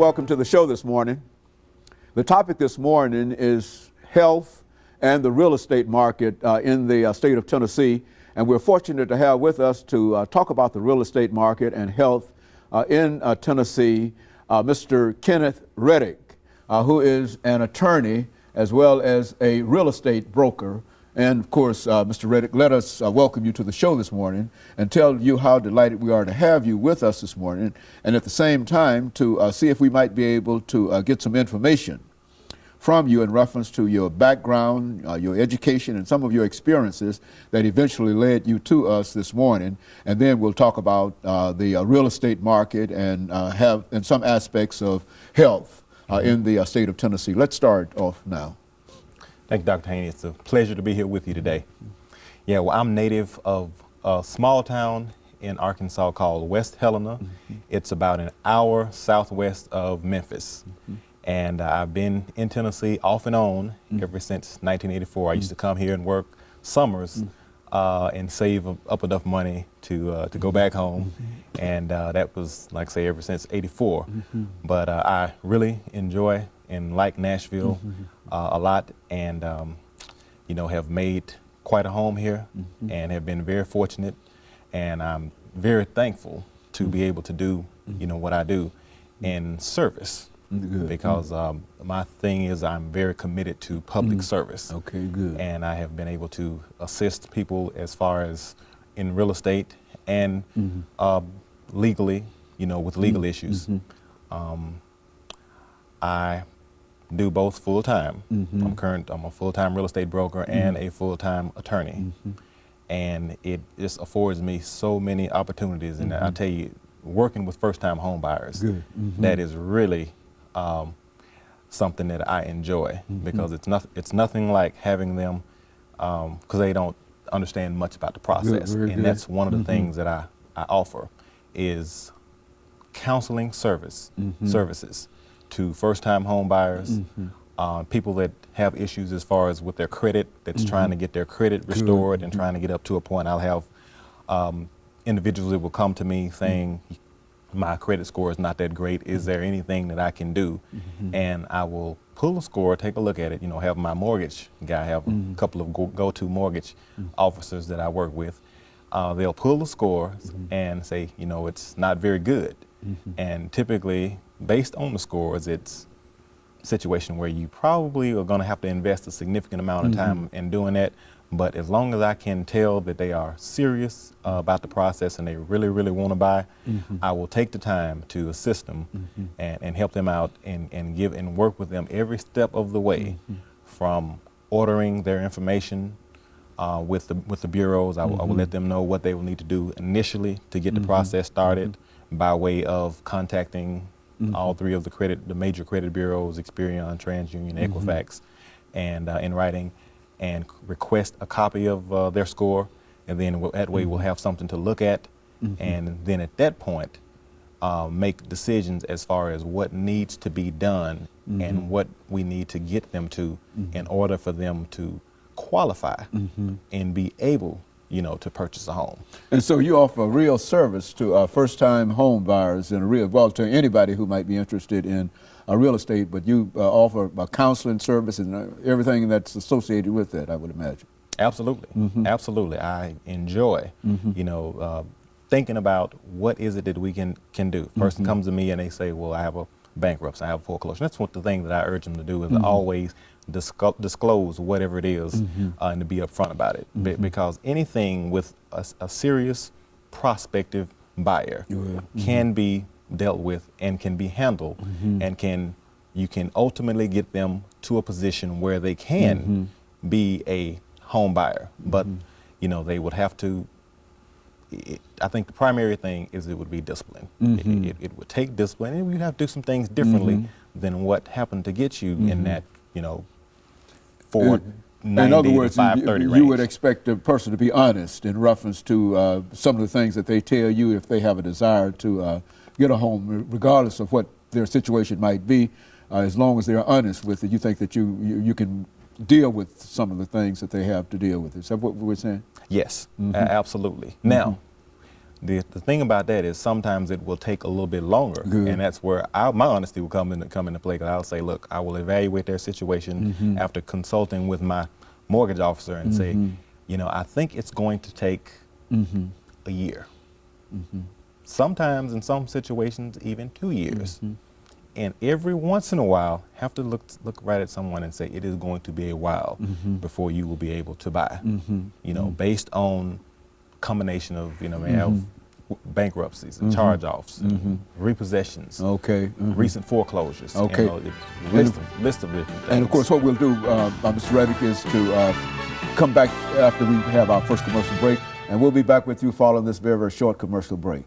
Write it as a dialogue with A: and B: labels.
A: welcome to the show this morning. The topic this morning is health and the real estate market in the state of Tennessee. And we're fortunate to have with us to talk about the real estate market and health in Tennessee, Mr. KRedditt1, who is an attorney as well as a real estate broker. And of course, Mr. KRedditt1, let us welcome you to the show this morning and tell you how delighted we are to have you with us this morning, and at the same time to see if we might be able to get some information from you in reference to your background, your education, and some of your experiences that eventually led you to us this morning. And then we'll talk about the real estate market and some aspects of health in the state of Tennessee. Let's start off now.
B: Thank you, Dr. Haney. It's a pleasure to be here with you today. Yeah, well, I'm native of a small town in Arkansas called West Helena. It's about an hour southwest of Memphis. And I've been in Tennessee off and on ever since 1984. I used to come here and work summers and save up enough money to go back home. And that was, like I say, ever since '84. But I really enjoy and like Nashville a lot, and you know, have made quite a home here and have been very fortunate, and I'm very thankful to be able to do, you know, what I do in service. Good. Because my thing is I'm very committed to public service. Okay, good. And I have been able to assist people as far as in real estate and legally, you know, with legal issues. I do both full time. I'm a full time real estate broker and a full time attorney, and it just affords me so many opportunities. And I tell you, working with first time home buyers, that is really something that I enjoy, because it's nothing like having them, because they don't understand much about the process. And that's one of the things that I offer is counseling services to first-time home buyers, people that have issues as far as with their credit, that's trying to get their credit restored and trying to get up to a point. I'll have individuals that will come to me saying, my credit score is not that great. Is there anything that I can do? And I will pull a score, take a look at it, you know, have my mortgage guy, have a couple of go-to mortgage officers that I work with. They'll pull the score and say, you know, it's not very good. And typically, based on the scores, it's a situation where you probably are going to have to invest a significant amount of time in doing that. But as long as I can tell that they are serious about the process and they really, really want to buy, I will take the time to assist them and help them out and give and work with them every step of the way, from ordering their information with the bureaus. I will let them know what they will need to do initially to get the process started, by way of contacting all three of the major credit bureaus, Experian, TransUnion, Equifax, and in writing, and request a copy of their score, and then that way we'll have something to look at, and then at that point make decisions as far as what needs to be done and what we need to get them to in order for them to qualify and be able, you know, to purchase a home.
A: And so you offer a real service to first-time home buyers and to anybody who might be interested in real estate, but you offer a counseling service and everything that's associated with that, I would imagine.
B: Absolutely, absolutely. I enjoy, you know, thinking about what is it that we can do. Person comes to me and they say, well, I have a bankruptcy, I have a foreclosure. That's what the thing that I urge them to do is always disclose whatever it is and to be upfront about it, because anything with a serious prospective buyer can be dealt with and can be handled, and you can ultimately get them to a position where they can be a home buyer. But you know, they would have to, I think the primary thing is it would be discipline. It would take discipline, and we'd have to do some things differently than what happened to get you in that, you know, 490
A: in other words,
B: to 530 range.
A: You would expect a person to be honest in reference to some of the things that they tell you if they have a desire to get a home, regardless of what their situation might be. As long as they're honest with it, you think that you can deal with some of the things that they have to deal with. Is that what we're saying?
B: Yes, absolutely. Now, The thing about that is sometimes it will take a little bit longer, and that's where my honesty will come into play. Because I'll say, look, I will evaluate their situation after consulting with my mortgage officer and say, you know, I think it's going to take a year. Sometimes in some situations even 2 years. And every once in a while, have to look right at someone and say, it is going to be a while before you will be able to buy. You know, based on combination of, you know, may have bankruptcies and charge-offs, and repossessions, recent foreclosures, you know, list of different things.
A: And of course, what we'll do, Mr. Reddick, is to come back after we have our first commercial break, and we'll be back with you following this very, very short commercial break.